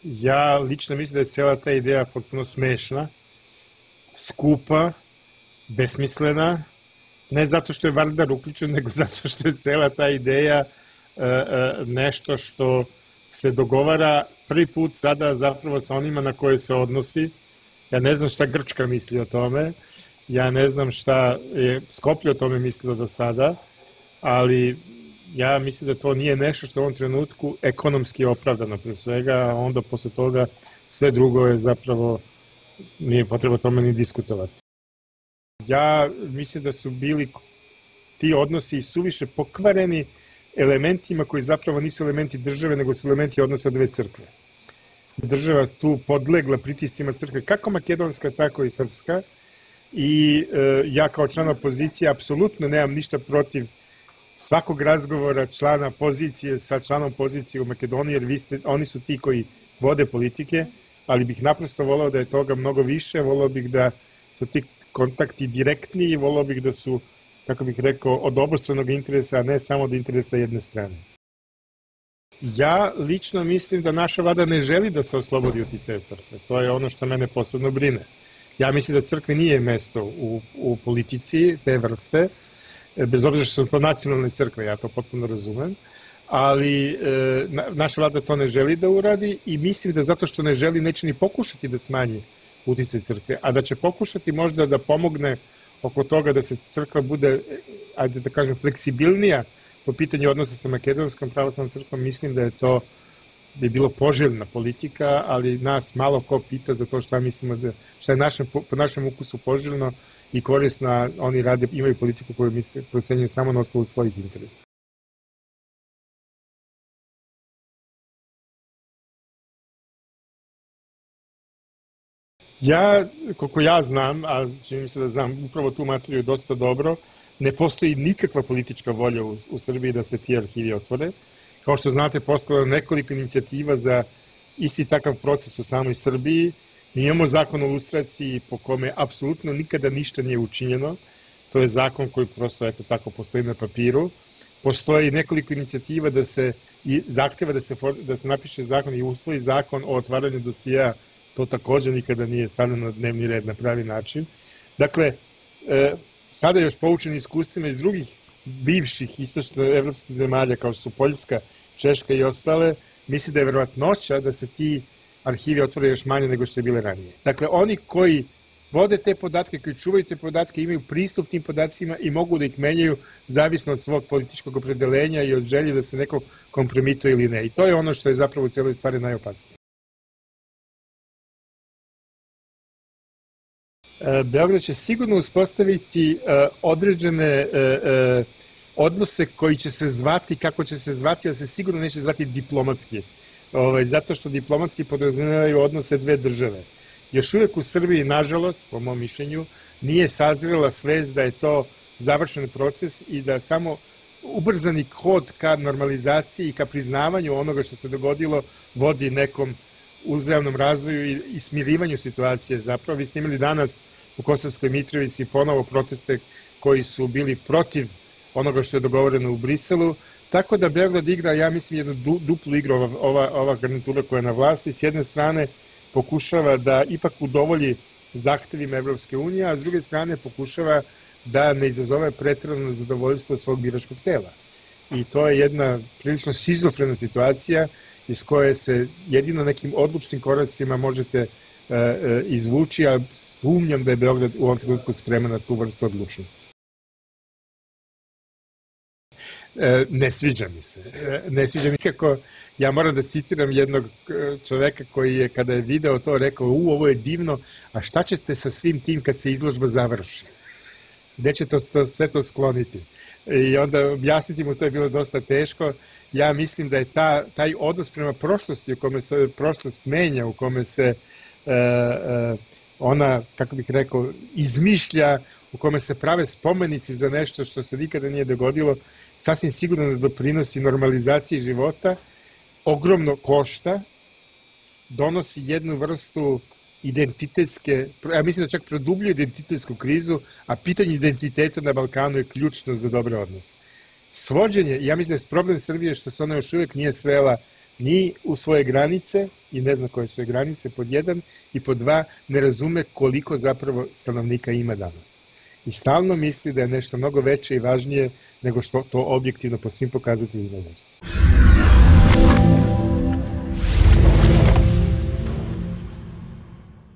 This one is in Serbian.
Ja lično mislim da je cijela ta ideja potpuno smešna, skupa, besmislena, ne zato što je Vardar uključen, nego zato što je cijela ta ideja nešto što se dogovara prvi put sada zapravo sa onima na koje se odnosi. Ja ne znam šta Grčka misli o tome, ja ne znam šta je Skoplje o tome mislilo do sada, ali ja mislim da to nije nešto što u ovom trenutku ekonomski opravdano pre svega, a onda posle toga sve drugo je zapravo, nije potreba o tome ni diskutovati. Ja mislim da su bili ti odnosi suviše pokvareni elementima koji zapravo nisu elementi države, nego su elementi odnosa dve crkve. Država tu podlegla pritiscima crkve, kako makedonska, tako i srpska, i ja kao član opozicije apsolutno nemam ništa protiv svakog razgovora člana pozicije sa članom pozicije u Makedoniji, jer oni su ti koji vode politike, ali bih naprosto volao da je toga mnogo više, volao bih da su ti kontakti direktniji, volao bih da su, kako bih rekao, od obostranog interesa, a ne samo od interesa jedne strane. Ja lično mislim da naša vlada ne želi da se oslobodi uticaja crkve, to je ono što mene posebno brine. Ja mislim da crkve nije mesto u politici te vrste, bez obzira što su to nacionalne crkve, ja to potpuno razumem, ali naša vlada to ne želi da uradi i mislim da zato što ne želi neće ni pokušati da smanji uticaj crkve, a da će pokušati možda da pomogne oko toga da se crkva bude, ajde da kažem, fleksibilnija po pitanju odnosa sa Makedonskom pravoslavnom crkvom, mislim da je to bi bilo poželjna politika, ali nas malo ko pita za to šta mislimo da, šta je po našem ukusu poželjno i korisna, oni rade, imaju politiku koju mi se procenjuju samo na osnovu svojih interesa. Ja, koliko ja znam, a čini mi se da znam upravo tu materiju dosta dobro, ne postoji nikakva politička volja u Srbiji da se ti arhivi otvore. Kao što znate, postojalo nekoliko inicijativa za isti takav proces u samoj Srbiji. Mi imamo zakon o lustraciji po kome apsolutno nikada ništa nije učinjeno. To je zakon koji prosto, eto tako, postoji na papiru. Postoji nekoliko inicijativa da se zahteva da se napiše zakon i usvoji zakon o otvaranju dosija. To takođe nikada nije stavljeno na dnevni red na pravi način. Dakle, sada još poučeni iskustvima iz drugih bivših istočno-evropskih zemalja kao što su Poljska, Češka i ostale, misli da je verovatnoća da se ti arhivi otvore još manje nego što je bile ranije. Dakle, oni koji vode te podatke, koji čuvaju te podatke, imaju pristup tim podacima i mogu da ih menjaju zavisno od svog političkog opredelenja i od želje da se neko kompromituje ili ne. I to je ono što je zapravo u celoj stvari najopasnije. Beograd će sigurno uspostaviti određene odnose koji će se zvati, kako će se zvati, ali se sigurno neće zvati diplomatski, zato što diplomatski podrazumevaju odnose dve države. Još uvek u Srbiji, nažalost, po mom mišljenju, nije sazrela svest da je to završen proces i da samo ubrzani hod ka normalizaciji i ka priznavanju onoga što se dogodilo vodi nekom uzajamnom razvoju i smirivanju situacije. Zapravo, vi ste imali danas u Kosovskoj Mitrovici ponovo proteste koji su bili protiv onoga što je dogovoreno u Briselu, tako da Beograd igra, ja mislim, jednu duplu igru, ova garnitura koja je na vlasti. S jedne strane pokušava da ipak udovolji zahtevima Evropske unije, a s druge strane pokušava da ne izazove preterano zadovoljstvo svog biračkog tela. I to je jedna prilično šizofrena situacija iz koje se jedino nekim odlučnim koracima možete izvući, a sumnjam da je Beograd u ovom trenutku spreman na tu vrstu odlučnosti. Ne sviđa mi se. Ne sviđa nikako. Ja moram da citiram jednog čoveka koji je, kada je video to, rekao: ovo je divno, a šta ćete sa svim tim kad se izložba završi? Gde će sve to skloniti? I onda objasniti mu, to je bilo dosta teško. Ja mislim da je taj odnos prema prošlosti, u kome se prošlost menja, u kome se ona, kako bih rekao, izmišlja, u kome se prave spomenici za nešto što se nikada nije dogodilo, sasvim sigurno da doprinosi normalizaciji života, ogromno košta, donosi jednu vrstu identitetske, ja mislim da čak produbljuje identitetsku krizu, a pitanje identiteta na Balkanu je ključno za dobre odnose. Svođenje, ja mislim da je problem Srbije što se ona još uvek nije svela ni u svoje granice i ne zna koje su granice, pod jedan, i pod dva, ne razume koliko zapravo stanovnika ima danas. I stalno misli da je nešto mnogo veće i važnije nego što to objektivno po svim pokazateljima jeste.